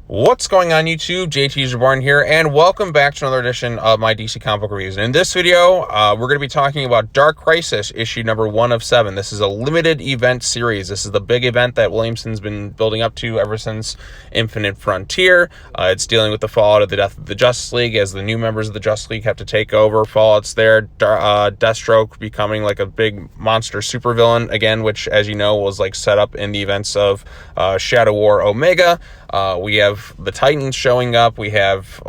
What's going on YouTube? JT Reborn here, and welcome back to another edition of my DC comic book reviews. In this video, we're going to be talking about Dark Crisis, issue number 1 of 7. This is a limited event series. This is the big event that Williamson's been building up to ever since Infinite Frontier. It's dealing with the fallout of the death of the Justice League, as the new members of the Justice League have to take over. Fallout's there. Deathstroke becoming like a big monster supervillain again, which, as you know, was like set up in the events of Shadow War Omega. We have the Titans showing up. We have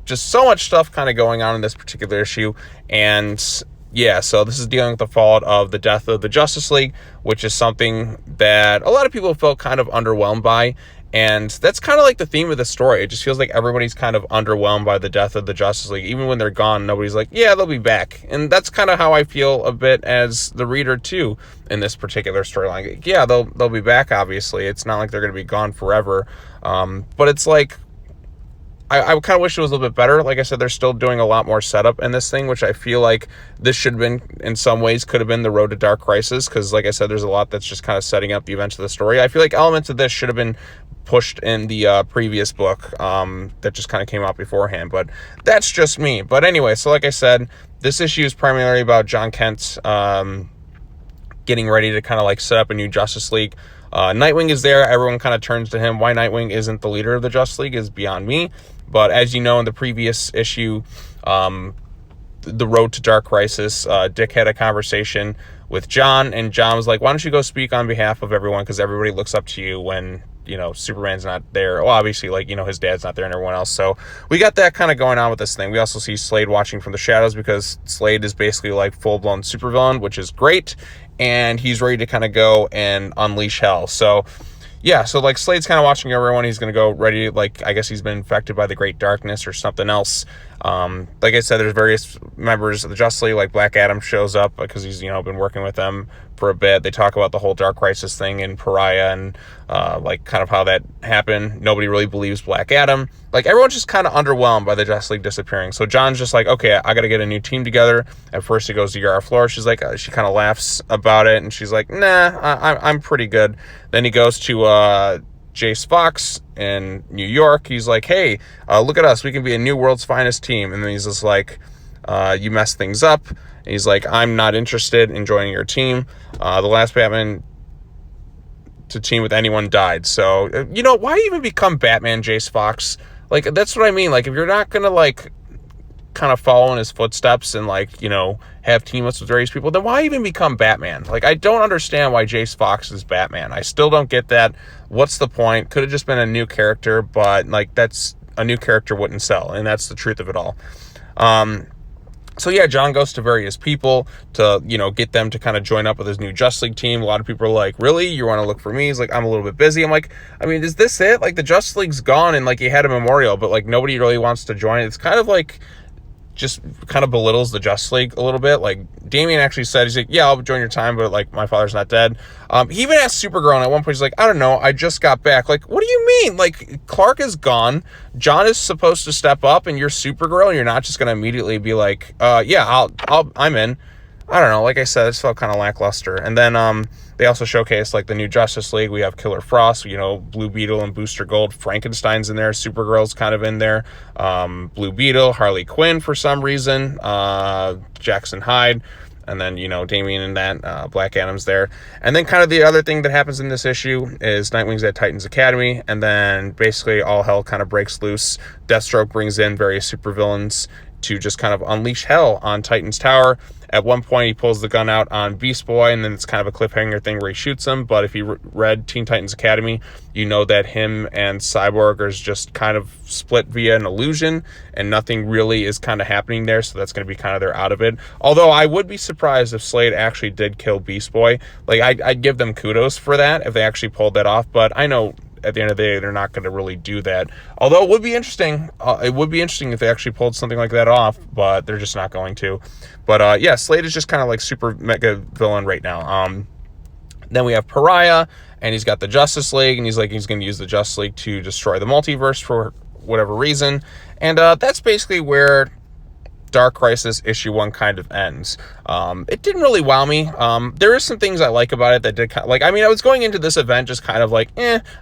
just so much stuff kind of going on in this particular issue. And yeah, so this is dealing with the fallout of the death of the Justice League, which is something that a lot of people felt kind of underwhelmed by. And that's kind of like the theme of the story. It just feels like everybody's kind of underwhelmed by the death of the Justice League. Even when they're gone, nobody's like, yeah, they'll be back. And that's kind of how I feel a bit as the reader too in this particular storyline. Yeah, they'll be back, obviously. It's not like they're going to be gone forever. But it's like, I kind of wish it was a little bit better. Like I said, they're still doing a lot more setup in this thing, which I feel like this should have been, in some ways, could have been the road to Dark Crisis. Because like I said, there's a lot that's just kind of setting up the events of the story. I feel like elements of this should have been pushed in the previous book that just kind of came out beforehand. But that's just me. But anyway, so like I said, this issue is primarily about John Kent getting ready to kind of like set up a new Justice League. Nightwing is there. Everyone kind of turns to him. Why Nightwing isn't the leader of the Justice League is beyond me. But as you know, in the previous issue, the road to Dark Crisis, Dick had a conversation with John, and John was like, why don't you go speak on behalf of everyone, because everybody looks up to you when, you know, Superman's not there. Well, obviously, like, you know, his dad's not there and everyone else. So we got that kind of going on with this thing. We also see Slade watching from the shadows, because Slade is basically like full-blown supervillain, which is great. And he's ready to kind of go and unleash hell. So yeah, so like Slade's kind of watching everyone. He's going to go ready, like, I guess he's been infected by the Great Darkness or something else. Like I said, there's various members of the Justice League, like Black Adam shows up because he's, you know, been working with them for a bit. They talk about the whole Dark Crisis thing in Pariah and like kind of how that happened. Nobody really believes Black Adam. Like, everyone's just kind of underwhelmed by the Justice League disappearing. So John's just like, okay, I got to get a new team together. At first he goes to Yara Flor. She's like, she kind of laughs about it, and she's like, nah, I'm pretty good. Then he goes to Jace Fox in New York. He's like, hey, look at us. We can be a new world's finest team. And then he's just like, you messed things up. And he's like, I'm not interested in joining your team. The last Batman to team with anyone died. So, you know, why even become Batman, Jace Fox? Like, that's what I mean. Like, if you're not going to, like, kind of follow in his footsteps and, like, you know, have team-ups with various people, then why even become Batman? Like, I don't understand why Jace Fox is Batman. I still don't get that. What's the point? Could have just been a new character, but, like, that's a new character wouldn't sell, and that's the truth of it all. So yeah, John goes to various people to, you know, get them to kind of join up with his new Justice League team. A lot of people are like, really? You want to look for me? He's like, I'm a little bit busy. I'm like, I mean, is this it? Like, the Justice League's gone, and like, he had a memorial, but like, nobody really wants to join. It's kind of like, just kind of belittles the Justice League a little bit. Like, Damian actually said, he's like, yeah, I'll join your time, but like, my father's not dead. He even asked Supergirl, and at one point he's like, I don't know, I just got back. Like, what do you mean? Like, Clark is gone, John is supposed to step up, and you're Supergirl, and you're not just gonna immediately be like, yeah, I'm in. I don't know, like I said, this felt kind of lackluster. And then they also showcased like the new Justice League. We have Killer Frost, you know, Blue Beetle and Booster Gold. Frankenstein's in there. Supergirl's kind of in there. Blue Beetle, Harley Quinn for some reason, Jackson Hyde, and then, you know, Damian and that, Black Adam's there. And then kind of the other thing that happens in this issue is Nightwing's at Titans Academy, and then basically all hell kind of breaks loose. Deathstroke brings in various supervillains to just kind of unleash hell on Titan's Tower. At one point, he pulls the gun out on Beast Boy, and then it's kind of a cliffhanger thing where he shoots him. But if you read Teen Titans Academy, you know that him and Cyborg are just kind of split via an illusion, and nothing really is kind of happening there, so that's going to be kind of their out of it. Although I would be surprised if Slade actually did kill Beast Boy. Like, I'd give them kudos for that if they actually pulled that off, but I know at the end of the day, they're not going to really do that. Although it would be interesting. It would be interesting if they actually pulled something like that off, but they're just not going to. But yeah, Slade is just kind of like super mega villain right now. Then we have Pariah, and he's got the Justice League, and he's like, he's going to use the Justice League to destroy the multiverse for whatever reason. And that's basically where Dark Crisis issue 1 kind of ends. It didn't really wow me. There is some things I like about it that did kind of, like, I mean, I was going into this event just kind of like,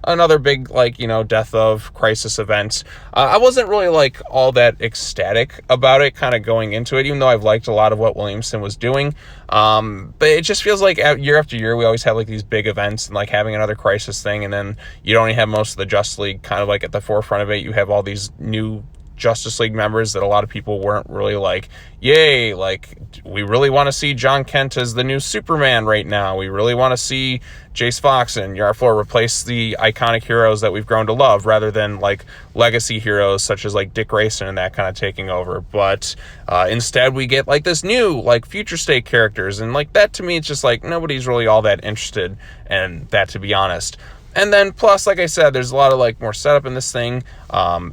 another big, like, you know, Death of Crisis event. I wasn't really like all that ecstatic about it kind of going into it, even though I've liked a lot of what Williamson was doing. But it just feels like year after year, we always have like these big events and like having another Crisis thing. And then you don't even have most of the Justice League kind of like at the forefront of it. You have all these new Justice League members that a lot of people weren't really like, yay, like, we really want to see John Kent as the new Superman right now. We really want to see Jace Fox and Yara Flor replace the iconic heroes that we've grown to love, rather than like legacy heroes such as like Dick Grayson and that kind of taking over. But instead we get like this new like future state characters, and like that to me it's just like nobody's really all that interested in that, to be honest. And then plus, like I said, there's a lot of like more setup in this thing.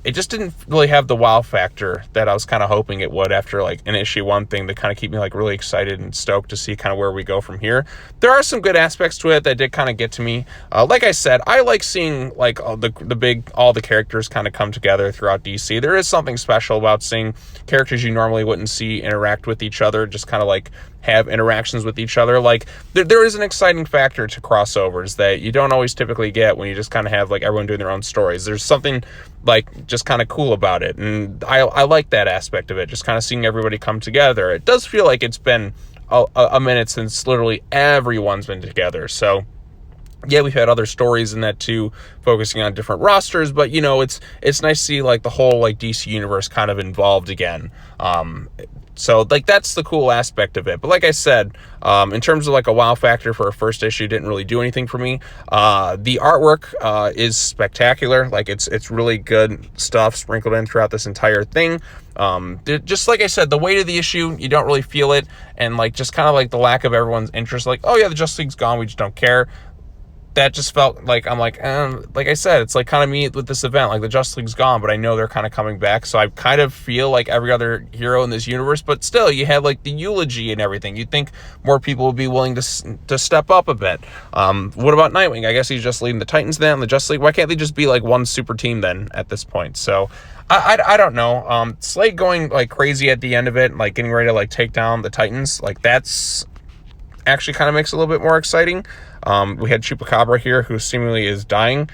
It just didn't really have the wow factor that I was kind of hoping it would after like an issue 1 thing to kind of keep me like really excited and stoked to see kind of where we go from here. There are some good aspects to it that did kind of get to me. Like I said, I like seeing like all the characters kind of come together throughout DC. There is something special about seeing characters you normally wouldn't see interact with each other, just kind of like have interactions with each other. Like there is an exciting factor to crossovers that you don't always typically get when you just kind of have like everyone doing their own stories. There's something like just kind of cool about it, and I like that aspect of it, just kind of seeing everybody come together. It does feel like it's been a minute since literally everyone's been together. So yeah, we've had other stories in that too, focusing on different rosters, but you know, it's nice to see like the whole like DC universe kind of involved again. So like that's the cool aspect of it. But like I said, in terms of like a wow factor for a first issue, didn't really do anything for me. The artwork is spectacular. Like it's really good stuff sprinkled in throughout this entire thing. Just like I said, the weight of the issue, you don't really feel it, and like just kind of like the lack of everyone's interest, like, oh yeah, the Justice League's gone, we just don't care. That just felt like, I'm like I said, it's like kind of me with this event, like the Justice League's gone, but I know they're kind of coming back. So I kind of feel like every other hero in this universe, but still you have like the eulogy and everything. You'd think more people would be willing to step up a bit. What about Nightwing? I guess he's just leading the Titans then, the Justice League. Why can't they just be like one super team then at this point? So I don't know. Slade going like crazy at the end of it, like getting ready to like take down the Titans, like that's actually kind of makes it a little bit more exciting. We had Chupacabra here, who seemingly is dying,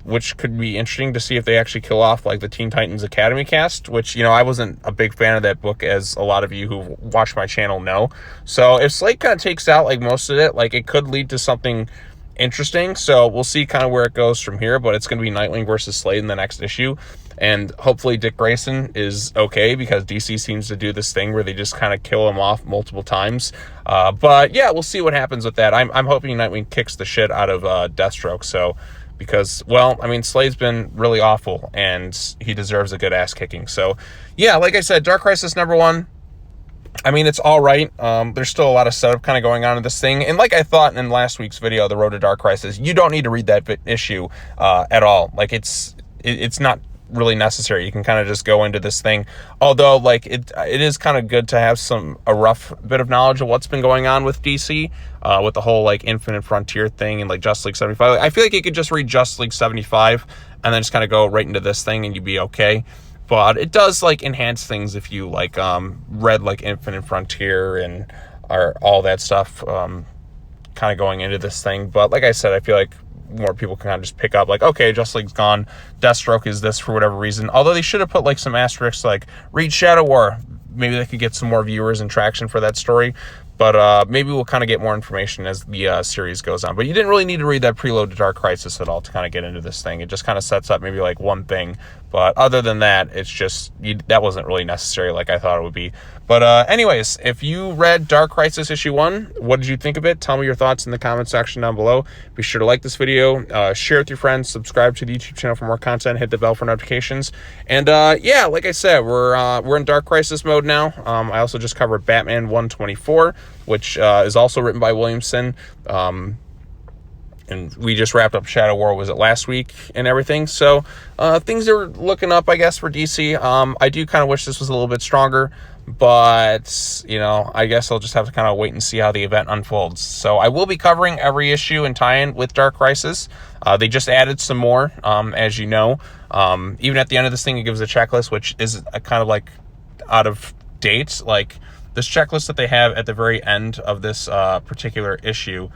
which could be interesting to see if they actually kill off like the Teen Titans Academy cast, which, you know, I wasn't a big fan of that book, as a lot of you who watch my channel know. So if Slade kind of takes out like most of it, like it could lead to something interesting. So we'll see kind of where it goes from here, but it's going to be Nightwing versus Slade in the next issue. And hopefully Dick Grayson is okay, because DC seems to do this thing where they just kind of kill him off multiple times. But yeah, we'll see what happens with that. I'm hoping Nightwing kicks the shit out of Deathstroke. So, because, well, I mean, Slade's been really awful, and he deserves a good ass kicking. So yeah, like I said, Dark Crisis #1. I mean, it's all right. There's still a lot of setup kind of going on in this thing. And like I thought in last week's video, The Road to Dark Crisis, you don't need to read that issue at all. Like it's not really necessary. You can kind of just go into this thing, although like it is kind of good to have a rough bit of knowledge of what's been going on with DC, with the whole like Infinite Frontier thing and like Justice League 75. I feel like you could just read Justice League 75 and then just kind of go right into this thing and you'd be okay. But it does like enhance things if you like read like Infinite Frontier and all that stuff kind of going into this thing. But like I said, I feel like more people can kind of just pick up like, okay, Justice League's gone, Deathstroke is this for whatever reason. Although they should have put like some asterisks, like read Shadow War. Maybe they could get some more viewers and traction for that story. But maybe we'll kind of get more information as the series goes on. But you didn't really need to read that preload to Dark Crisis at all to kind of get into this thing. It just kind of sets up maybe like one thing. But other than that, it's just, that wasn't really necessary like I thought it would be. But anyways, if you read Dark Crisis issue 1, what did you think of it? Tell me your thoughts in the comment section down below. Be sure to like this video, share it with your friends, subscribe to the YouTube channel for more content, hit the bell for notifications. And yeah, like I said, we're in Dark Crisis mode now. I also just covered Batman 124, which is also written by Williamson. And we just wrapped up Shadow War, was it last week, and everything. So things are looking up, I guess, for DC. I do kind of wish this was a little bit stronger, but, you know, I guess I'll just have to kind of wait and see how the event unfolds. So I will be covering every issue and tie-in with Dark Crisis. They just added some more, as you know. Even at the end of this thing, it gives a checklist, which is a kind of like out of date. Like this checklist that they have at the very end of this particular issue,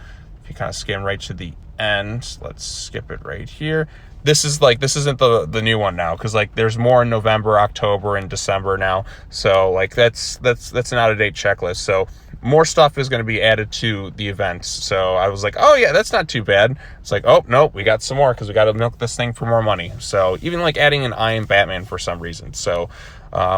if you kind of skim right to the end, let's skip it right here. This isn't the new one now, because like there's more in November, October, and December now. So like that's an out-of-date checklist. So more stuff is going to be added to the events. So I was like, oh yeah, that's not too bad. It's like, oh no, we got some more because we got to milk this thing for more money. So even like adding an I Am Batman for some reason. So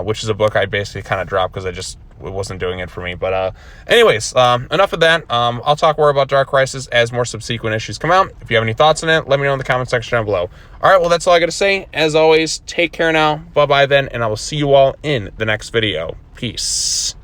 which is a book I basically kind of dropped because it wasn't doing it for me. But anyways, enough of that. I'll talk more about Dark Crisis as more subsequent issues come out. If you have any thoughts on it, let me know in the comment section down below. All right, well, that's all I got to say. As always, take care now. Bye-bye then, and I will see you all in the next video. Peace.